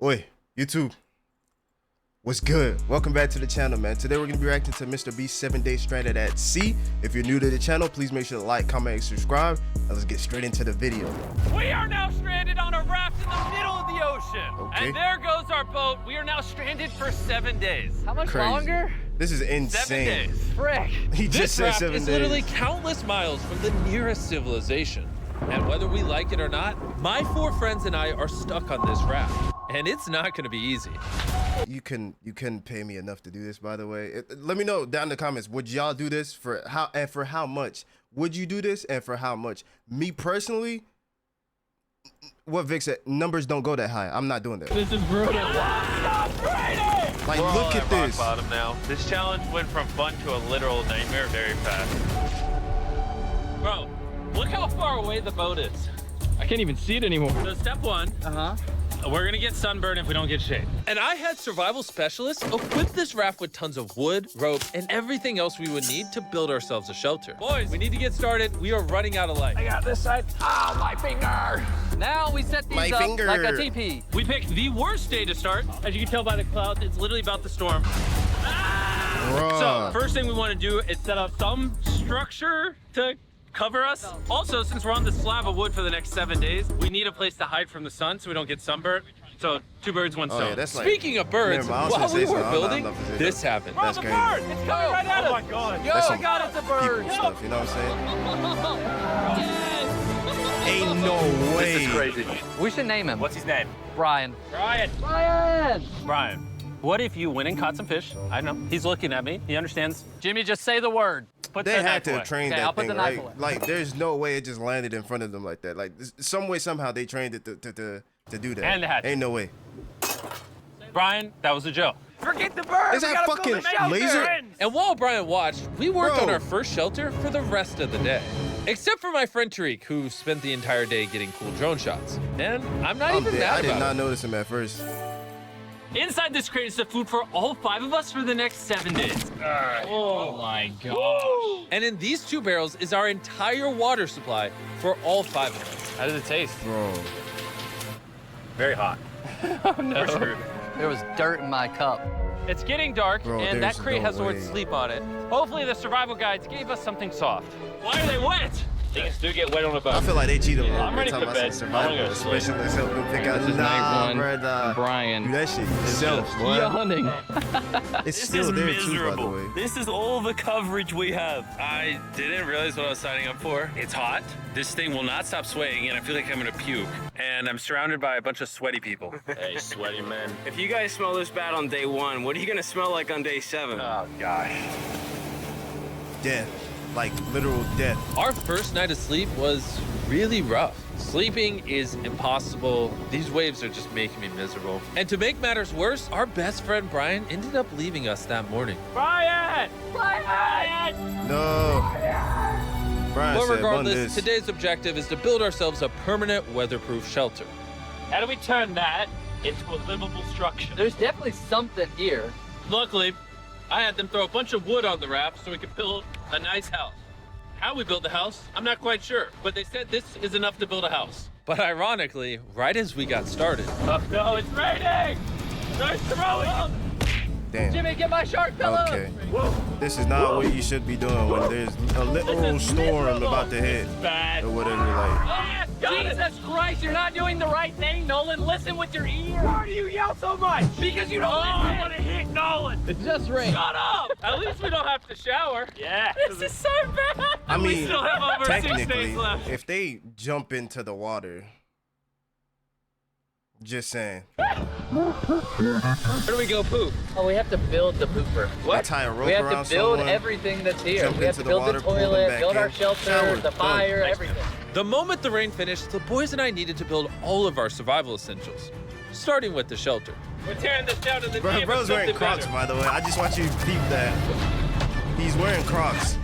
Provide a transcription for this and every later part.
Oi, YouTube. What's good? Welcome back to the channel, man. Today we're gonna be reacting to MrBeast 7 Days Stranded at Sea. If you're new to the channel, please make sure to like, comment, and subscribe. And let's get straight into the video. We are now stranded on a raft in the middle of the ocean. Okay. And there goes our boat. We are now stranded for 7 days. How much Crazy. longer? This is 7 insane. days. Frick. He This just said raft 7 is days. literally countless miles from the nearest civilization. And whether we like it or not, my 4 friends and I are stuck on this raft. And it's not gonna be easy. You couldn't pay me enough to do this, by the way. Let me know down in the comments. Would y'all do this for how much? Would you do this and for how much? Me personally, what Vic said, numbers don't go that high. I'm not doing that. This is brutal. Like, We're all look at rock this. bottom now. This challenge went from fun to a literal nightmare very fast. Bro, look how far away the boat is. I can't even see it anymore. So step 1, we're gonna get sunburned if we don't get shade. And I had survival specialists equip this raft with tons of wood, rope, and everything else we would need to build ourselves a shelter. Boys, we need to get started. We are running out of light. I got this side. Ah, my finger. Now we set these My up finger. like a teepee. We picked the worst day to start. As you can tell by the clouds, it's literally about the storm. Bruh. So first thing we want to do is set up some structure to cover us. Also, since we're on this slab of wood for the next 7 days, we need a place to hide from the sun so we don't get sunburned. So 2 birds, 1 Oh stone. yeah, that's like. Speaking of birds, Never mind, I was while gonna we say were something. building, I'm not gonna say this that. happened. That's the crazy. bird! It's coming right at us! Oh my god! Yo, That's I some got it, the bird. People stuff, you know what I'm saying? Ain't no way. This is crazy. We should name him. What's his name? Brian. Brian. Brian! Brian. What if you went and caught some fish? I know. He's looking at me. He understands. Jimmy, just say the word. Put They that had knife to away. have trained Okay, I'll that put thing, the knife right? away. Like, there's no way it just landed in front of them like that. Like, some way, somehow, they trained it to do that. And the hatchet. Ain't no way. Brian, that was a joke. Forget the bird! Is that fucking laser? And while Brian watched, we worked Bro. on our first shelter for the rest of the day. Except for my friend Tariq, who spent the entire day getting cool drone shots. And I'm not even mad I did about not it. notice him at first. Inside this crate is the food for all 5 of us for the next 7 days. Oh my gosh. And in these 2 barrels is our entire water supply for all 5 of us. How does it taste? Bro. Very hot. Oh no. There was dirt in my cup. It's getting dark, Bro, and that there's crate no has the word way. sleep on it. Hopefully the survival guides gave us something soft. Why are they wet? Things do get wet on a boat. I feel like they cheated a little I'm bit. ready Talking for about bed. some I wanna survival, go to sleep. especially help them pick out. This is night one. Bro, nah. Brian. Do that shit yourself, Just boy. yawning. It's still there too, by the way. This is all the coverage we have. I didn't realize what I was signing up for. It's hot. This thing will not stop swaying, and I feel like I'm gonna puke. And I'm surrounded by a bunch of sweaty people. Hey, sweaty man. If you guys smell this bad on day 1, what are you gonna smell like on day 7? Oh gosh. Death. Like, literal death. Our first night of sleep was really rough. Sleeping is impossible. These waves are just making me miserable. And to make matters worse, our best friend Brian ended up leaving us that morning. Brian! Brian! No. Brian But said, "Bun regardless, this." today's objective is to build ourselves a permanent weatherproof shelter. How do we turn that into a livable structure? There's definitely something here. Luckily, I had them throw a bunch of wood on the raft so we could build a nice house. How we built the house, I'm not quite sure, but they said this is enough to build a house. But ironically, right as we got started, Oh no, it's raining! They're throwing! Damn. Jimmy, get my shark pillow. Okay. This is not what you should be doing when there's a literal storm about to hit Bad. or whatever. Like, Ah, Jesus Christ, you're not doing the right thing, Nolan. Listen with your ears. Why do you yell so much? Because you don't I want to hit Nolan! It's just rain. Shut up! At least we don't have to shower. Yeah. This is so bad! I we mean, still have over 6 technically, days left. if they jump into the water, just saying. Where do we go poop? Oh, we have to build the pooper. They tie a rope We have around to build someone, everything that's here. jump We have into to the build water, the pull them toilet, back build in, our shelter, shower, the done. fire, everything. the moment the rain finished, the boys and I needed to build all of our survival essentials, starting with the shelter. We're tearing this down to the Bro, name of bro's wearing something Crocs, better. by the way. I just want you to peep that. He's wearing Crocs.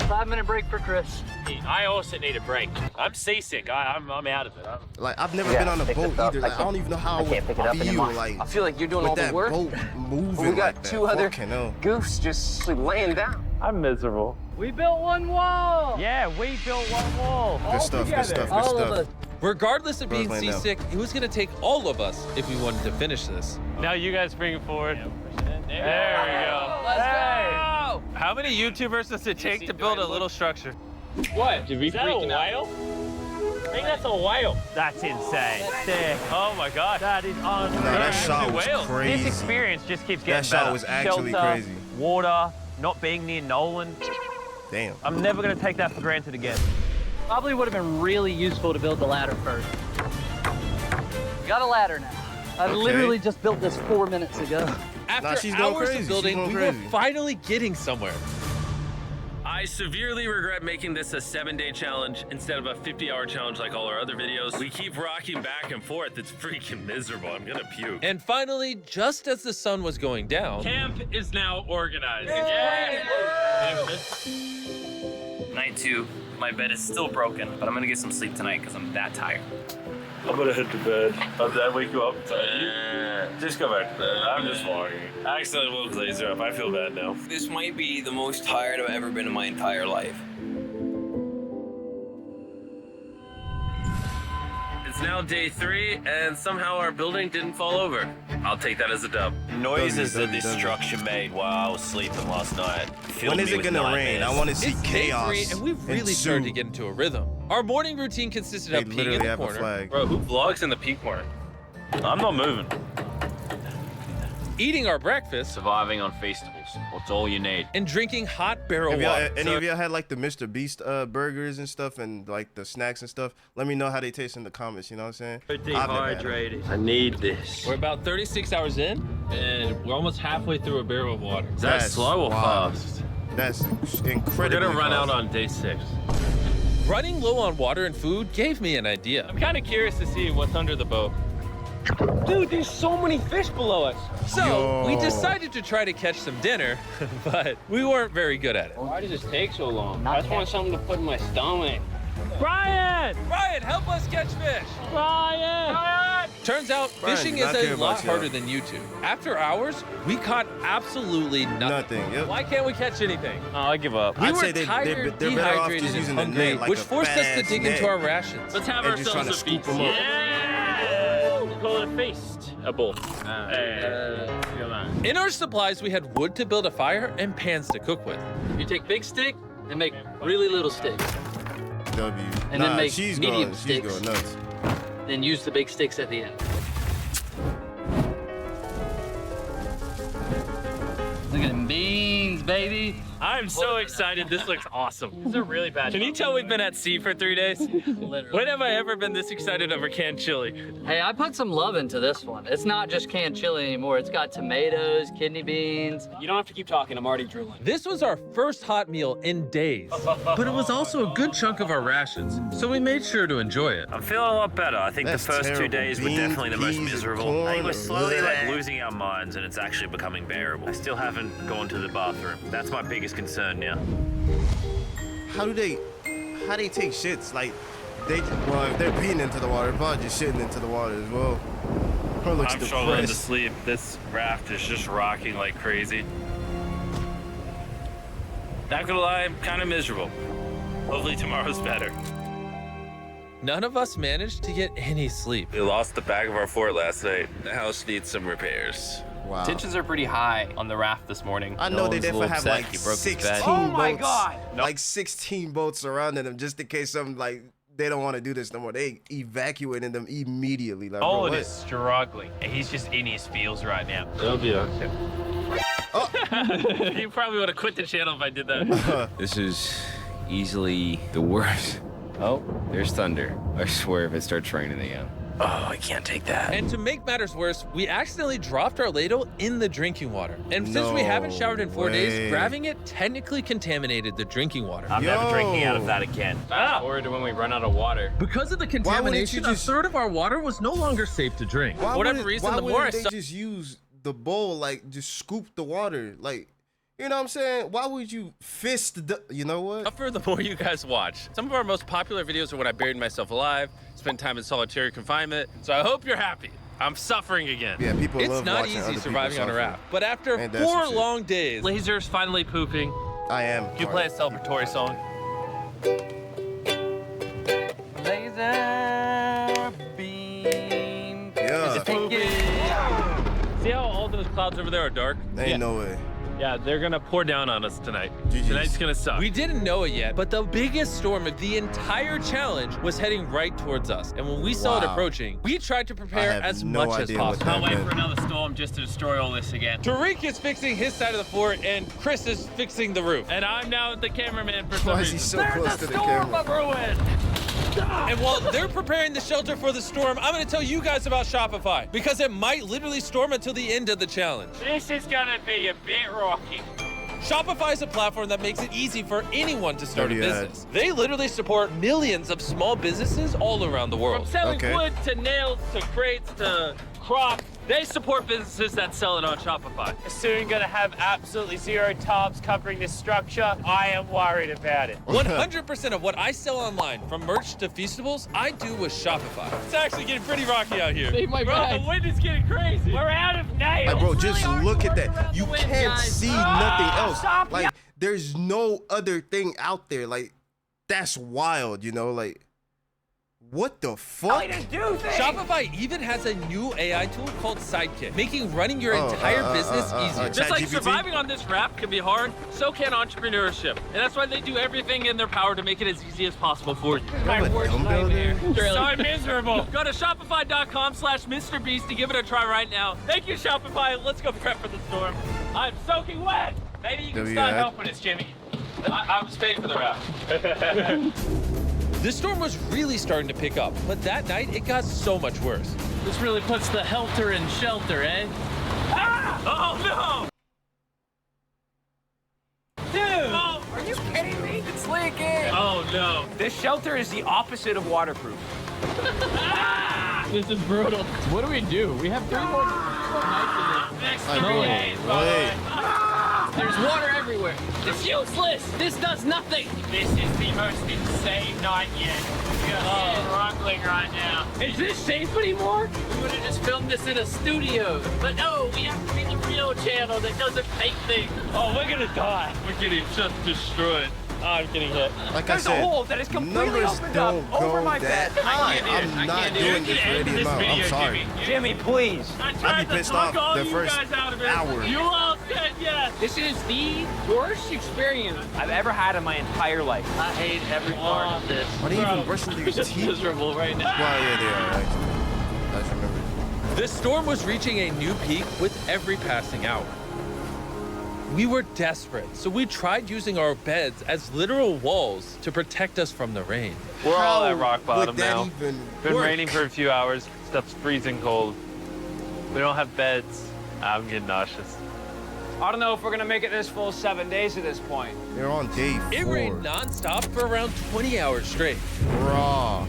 5-minute break for Chris. I also need a break. I'm seasick. I'm out of it. Like, I've never been on a boat either. Like, I don't even know how I would feel. Like, I feel like you're doing all with the that work. boat moving We got like that. 2 other Fucking hell. goofs just laying down. I'm miserable. We built one wall. Yeah, we built one wall. Good stuff, good stuff, good All of stuff. us. Regardless of being Bro's laying down. seasick, it was gonna take all of us if we wanted to finish this. Now you guys bring it forward. There we go. Let's go! How many YouTubers does it take to build a little structure? What? Did we Is that a whale? I think that's a whale. That's insane. Sick. Oh my god. That is unreal. No, that shot was crazy. This experience just keeps getting That better. shot was actually Shelter, crazy. Water, not being near Nolan. Damn. I'm never gonna take that for granted again. Probably would have been really useful to build the ladder first. Got a ladder now. I literally just built this 4 minutes ago. After she's going hours crazy. of building, She's we going were crazy. finally getting somewhere. I severely regret making this a 7-day challenge instead of a 50-hour challenge like all our other videos. We keep rocking back and forth. It's freaking miserable. I'm gonna puke. And finally, just as the sun was going down, Camp is now organized. Night 2. My bed is still broken, but I'm gonna get some sleep tonight because I'm that tired. I'm gonna head to bed. Did I wake you up? Just go back to bed. I'm just walking. I accidentally woke Laser up. I feel bad now. This might be the most tired I've ever been in my entire life. It's now day 3, and somehow our building didn't fall over. I'll take that as a dub. Noises W, that this W. structure made while I was sleeping last night. When is it gonna rain? I want to see it's chaos. day 3 and we've really ensue. started to get into a rhythm. Our morning routine consisted They of peeing in literally the have a corner, flag. Bro, who vlogs in the peak corner? I'm not moving. eating our breakfast, Surviving on Feastables. What's all you need? and drinking hot barrel Have y'all, water. any of y'all had like the MrBeast burgers and stuff and like the snacks and stuff? Let me know how they taste in the comments, you know what I'm saying? I've never had them. I need this. We're about 36 hours in, and we're almost halfway through a barrel of water. Is that That's slow or wild. fast? That's We're incredible. gonna run out on day 6. Running low on water and food gave me an idea. I'm kind of curious to see what's under the boat. Dude, there's so many fish below us. So we Yo. decided to try to catch some dinner, but we weren't very good at it. Why does this take so long? Not I just want something to put in my stomach. Brian! Ryan, help us catch fish. Brian! Turns out Brian fishing does is not care a about lot y'all. harder than YouTube. After hours, we caught absolutely nothing. Nothing. Yep. Why can't we catch anything? Oh, I give up. We I'd were say they're tired, better off dehydrated, just and using the hungry, net, like which a forced us to fat-ass dig net. into our rations. Let's have And just trying ourselves to a scoop feast. 'em up. Yeah! Call it a feast. A bowl. In our supplies, we had wood to build a fire and pans to cook with. You take big stick and make really little sticks. W. And then Nah, make she's medium going, sticks. She's going nuts. Then use the big sticks at the end. Look at them beans, baby. I'm so excited. This looks awesome. This is a really bad. Can you tell we've been at sea for 3 days? Literally. When have I ever been this excited over canned chili? Hey, I put some love into this one. It's not just canned chili anymore. It's got tomatoes, kidney beans. You don't have to keep talking. I'm already drooling. This was our first hot meal in days, but it was also a good chunk of our rations, so we made sure to enjoy it. I'm feeling a lot better. I think That's the first 2 terrible. days were Beans, definitely the most peas, and miserable. corn, I think we're slowly like bleh. losing our minds and it's actually becoming bearable. I still haven't gone to the bathroom. That's my biggest concern now. How they take shits? Like, well, if they're peeing into the water, they're probably just shitting into the water as well. Her looks I'm struggling to depressed. sleep. This raft is just rocking like crazy. Not gonna lie, I'm kind of miserable. Hopefully tomorrow's better. None of us managed to get any sleep. We lost the back of our fort last night. The house needs some repairs. Wow. Tensions are pretty high on the raft this morning. I know they Nolan's a little definitely have upset. like He broke his 16 bed. boats. Oh my God! Like 16 boats surrounding them just in case something like they don't want to do this no more. They evacuating them immediately. Like, bro, Owen what? is struggling. He's just in his feels right now. It'll be okay. You probably would have quit the channel if I did that. This is easily the worst. Oh, there's thunder. I swear if it starts raining again. Oh, I can't take that. And to make matters worse, we accidentally dropped our ladle in the drinking water. And since we haven't showered in 4 way. days, grabbing it technically contaminated the drinking water. I'm never Yo. drinking out of that again. Fast forward to when we run out of water. Because of the wouldn't you contamination, just- a third of our water was no longer safe to drink. Why For whatever wouldn't- reason, why the more I wouldn't they just use the bowl, like just scoop the water, like, you know what I'm saying? Why would you fist the? You know what? suffer, the more you guys watch. Some of our most popular videos are when I buried myself alive, spent time in solitary confinement, so I hope you're happy. I'm suffering again. Yeah, people It's love not watching other easy people surviving on a suffer. raft, but after Ain't that some 4 shit? long days, Laser's finally pooping. I am. You play a celebratory song. Laser. See how all those clouds over there are dark? Ain't no way. Yeah, they're gonna pour down on us tonight. GG's. Tonight's gonna suck. We didn't know it yet, but the biggest storm of the entire challenge was heading right towards us. And when we saw it Wow. approaching, we tried to prepare have as no much as idea what possible. that Can't wait meant. for another storm just to destroy all this again. Tariq is fixing his side of the fort, and Chris is fixing the roof. And I'm now the cameraman for some Why is he reason. so close to the camera? ruin. And while they're preparing the shelter for the storm, I'm gonna tell you guys about Shopify, because it might literally storm until the end of the challenge. This is gonna be a bit rocky. Shopify is a platform that makes it easy for anyone to start a Dirty ad. business. They literally support millions of small businesses all around the From world. selling Okay. wood to nails to crates to crops, they support businesses that sell it on Shopify. Soon gonna have absolutely zero tarps covering this structure. I am worried about it. 100% of what I sell online, from merch to Feastables, I do with Shopify. It's actually getting pretty rocky out here. Bro, the wind is getting crazy. We're out of nails. Like, bro, just really look hard at to work that. You with the wind, can't guys. see nothing else. stop, Like, there's no other thing out there. Like, that's wild, you know? Like, what the fuck? do things. Shopify even has a new AI tool called Sidekick, making running your entire business easier. Just like ChatGPT? surviving on this raft can be hard, so can entrepreneurship. And that's why they do everything in their power to make it as easy as possible for you. My worst nightmare. So miserable. Go to shopify.com/MrBeast to give it a try right now. Thank you, Shopify. Let's go prep for the storm. I'm soaking wet. Maybe you can start helping us, Jimmy. I was paying for the raft. The storm was really starting to pick up, but that night it got so much worse. This really puts the helter in shelter, eh? Ah! Oh no! Dude, are you kidding me? It's leaking. Oh no! This shelter is the opposite of waterproof. This is brutal. What do we do? We have 3 more nights in this. Next 3 days, Wait. There's water everywhere. It's useless. This does nothing. This is the most insane night yet. We are struggling right now. Is this safe anymore? We would have just filmed this in a studio. But no, we have to be the real channel that doesn't fake things. Oh, we're gonna die. We're getting just destroyed. Oh, I'm getting hit. Like There's I said, a hole that is completely numbers opened don't up over go my that bed. high. I'm not doing this for any amount. I'm sorry. Jimmy, please. I'd be pissed off the first hour. You all said yes. This is the worst experience I've ever had in my entire life. I hate every part of this. Why do you even brush into your Just teeth? miserable right now. Well, yeah, they are, actually. I just remembered. The storm was reaching a new peak with every passing hour. We were desperate, so we tried using our beds as literal walls to protect us from the rain. We're all at rock Would bottom that now. even Been work? raining for a few hours. Stuff's freezing cold. We don't have beds. I'm getting nauseous. I don't know if we're gonna make it this full 7 days at this point. You're on day 4. It rained nonstop for around 20 hours straight. Raw.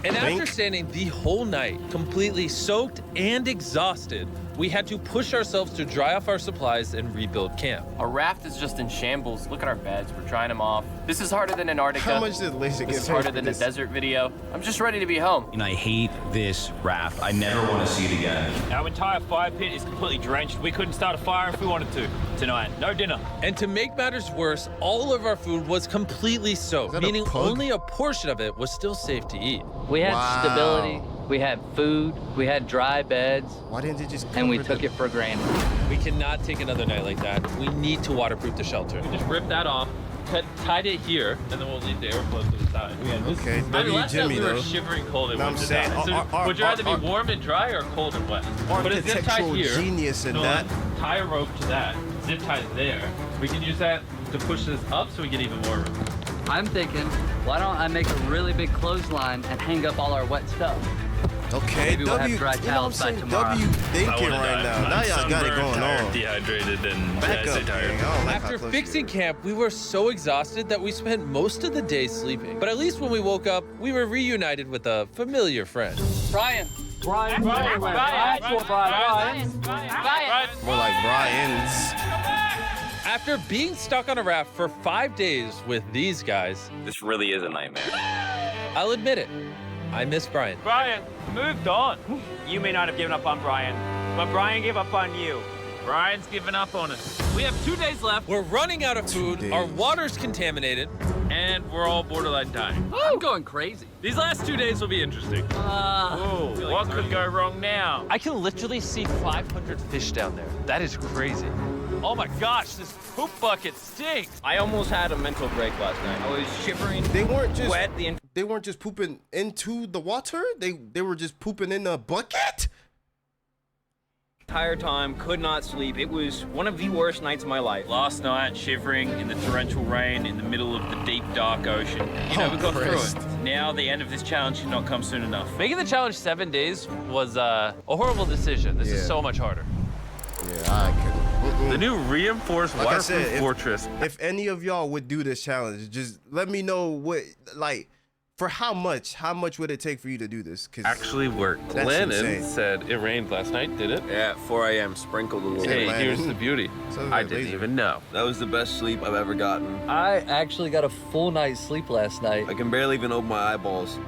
And after Think? standing the whole night, completely soaked and exhausted, we had to push ourselves to dry off our supplies and rebuild camp. Our raft is just in shambles. Look at our beds. We're drying them off. This is harder than Antarctica. How much did Laser This get is paid harder for than this? the desert video. I'm just ready to be home. And I hate this raft. I never want to see it again. Our entire fire pit is completely drenched. We couldn't start a fire if we wanted to tonight. No dinner. And to make matters worse, all of our food was completely soaked, that a meaning pug? only a portion of it was still safe to eat. We had Wow. stability, we had food, we had dry beds, Why didn't they just and we cover took the- it for granted. We cannot take another night like that. We need to waterproof the shelter. Just rip that off, tied it here, and then we'll leave the airflow to the side. Okay, I mean, W last night Jimmy, we were though. shivering cold and No, I'm wanted to saying, die. So would you rather be warm and dry or cold and wet? But it's zip tied Architectural here. genius in So that. tie a rope to that, zip tie it there. We can use that to push this up so we get even more room. I'm thinking, why don't I make a really big clothesline and hang up all our wet stuff? Okay, Maybe we'll have W, dry you know what I'm towels by saying? tomorrow. W thinking right now. Now y'all got it going on. Dehydrated and Back up, gang. I don't like how After close fixing you camp, we were so exhausted that we spent most of the day sleeping. But at least when we woke up, we were reunited with a familiar friend. Brian. Brian. are. More like Brian's. After being stuck on a raft for 5 days with these guys, This really is a nightmare. I'll admit it, I miss Brian. Brian, moved on. You may not have given up on Brian, but Brian gave up on you. Brian's giving up on us. We have 2 days left, We're running out of food, our days. water's contaminated, and we're all borderline dying. I'm going crazy. These last 2 days will be interesting. Whoa, what could go wrong now? I can literally see 500 fish down there. That is crazy. Oh my gosh, this poop bucket stinks. I almost had a mental break last night. I was shivering. They weren't just wet. They weren't just pooping into the water. They were just pooping in a bucket. Entire time, could not sleep. It was one of the worst nights of my life. Last night, shivering in the torrential rain in the middle of the deep, dark ocean. You know, we got through it. Now, the end of this challenge should not come soon enough. Making the challenge 7 days was a horrible decision. This is so much harder. Yeah, I could. The new reinforced Like I waterproof said, fortress. If any of y'all would do this challenge, just let me know what, like, for how much would it take for you to do this? Cause Actually worked. that's Lennon insane. said it rained last night, did it? Yeah, at 4 a.m. sprinkled a little Hey, bit. here's the beauty. So I lazy. didn't even know. That was the best sleep I've ever gotten. I actually got a full night's sleep last night. I can barely even open my eyeballs.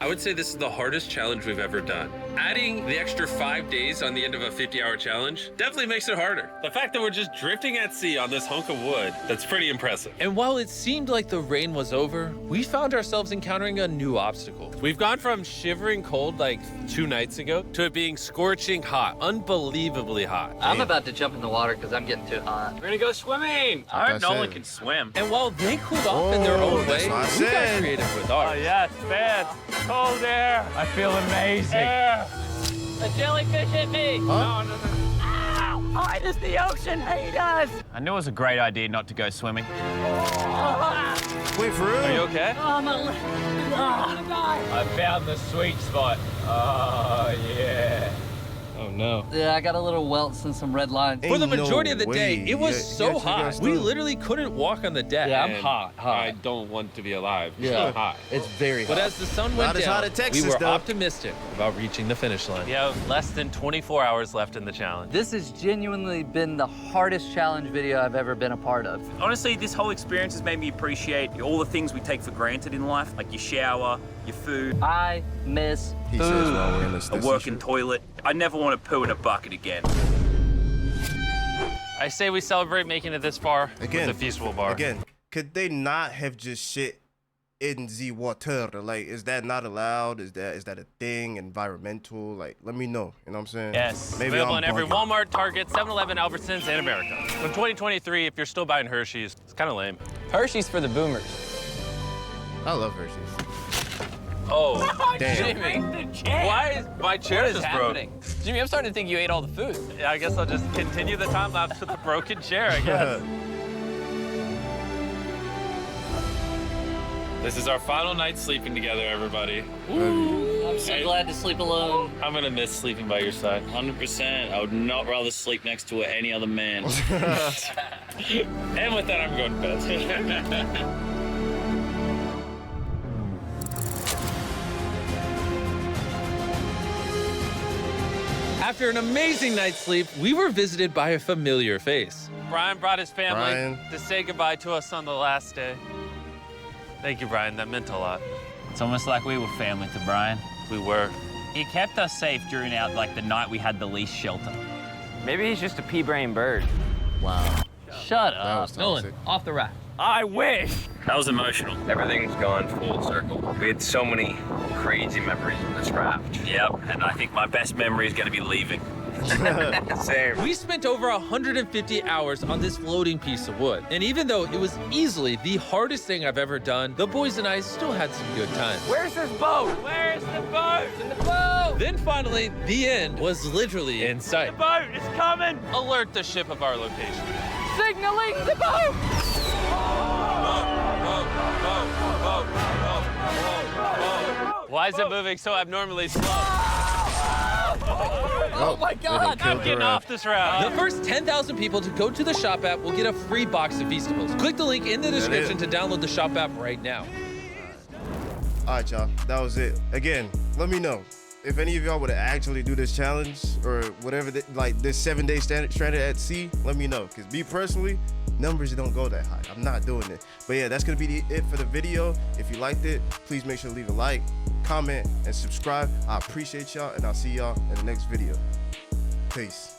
I would say this is the hardest challenge we've ever done. Adding the extra 5 days on the end of a 50-hour challenge definitely makes it harder. The fact that we're just drifting at sea on this hunk of wood, that's pretty impressive. And while it seemed like the rain was over, we found ourselves encountering a new obstacle. We've gone from shivering cold like 2 nights ago to it being scorching hot, unbelievably hot. I'm about to jump in the water because I'm getting too hot. We're gonna go swimming. I heard That's Nolan it. can swim. And while they cooled off in their own that's way, what I we got said. creative with ours. Oh, yes, man. Cold air. I feel amazing. Air. A jellyfish hit me. Huh? Oh, it is the ocean haters. I knew it was a great idea not to go swimming. Wait, for real? Are you okay? Oh, my leg. I'm gonna die. I found the sweet spot. Oh, yeah. Oh no. Yeah, I got a little welts and some red lines. For the Ain't no majority of the day, way. it was Yeah, so yeah, hot. J0ckster. We literally couldn't walk on the deck. Yeah, I'm And hot. I don't want to be alive. It's Yeah. so hot. It's very hot. But as the sun went Not as down, hot as Texas, we were though. optimistic about reaching the finish line. We have less than 24 hours left in the challenge. This has genuinely been the hardest challenge video I've ever been a part of. Honestly, this whole experience has made me appreciate all the things we take for granted in life, like your shower, your food, I miss He says food. while we're in this a working toilet. I never want to poo in a bucket again. I say we celebrate making it this far Again, with a feasible bar. Again, could they not have just shit in the water? Like, is that not allowed? Is that a thing? Environmental? Like, let me know. You know what I'm saying? Yes. Maybe Available I'm in every bugging. Walmart, Target, 7-Eleven, Albertsons, in America. From 2023, if you're still buying Hershey's, it's kind of lame. Hershey's for the boomers. I love Hershey's. Oh, Damn. Jimmy. Why is my chair just broke? Jimmy, I'm starting to think you ate all the food. Yeah, I guess I'll just continue the time lapse with the broken chair, I guess. This is our final night sleeping together, everybody. I'm so glad to sleep alone. I'm gonna miss sleeping by your side. 100%. I would not rather sleep next to any other man. And with that, I'm going to bed. After an amazing night's sleep, we were visited by a familiar face. Brian brought his family Brian. to say goodbye to us on the last day. Thank you, Brian. That meant a lot. It's almost like we were family to Brian. We were. He kept us safe during the night we had the least shelter. Maybe he's just a pea-brain bird. Wow. Shut That up. was toxic. Off the rack. I wish. That was emotional. Everything's gone full circle. We had so many crazy memories of this raft. Yep, and I think my best memory is going to be leaving. Same. We spent over 150 hours on this floating piece of wood. And even though it was easily the hardest thing I've ever done, the boys and I still had some good times. Where's this boat? Where's the boat? In the boat! Then finally, the end was literally in sight. Boat is coming! Alert the ship of our location. Signaling the boat! Why is it moving so abnormally slow? Oh my God! I'm getting off this route. The first 10,000 people to go to the Shop app will get a free box of Feastables. Click the link in the description to download the Shop app right now. All right, y'all. That was it. Again, let me know if any of y'all would actually do this challenge or whatever, like this 7-day stranded at sea. Let me know, because me personally, numbers don't go that high. I'm not doing it. But yeah, that's gonna be it for the video. If you liked it, please make sure to leave a like, comment, and subscribe. I appreciate y'all, and I'll see y'all in the next video. Peace.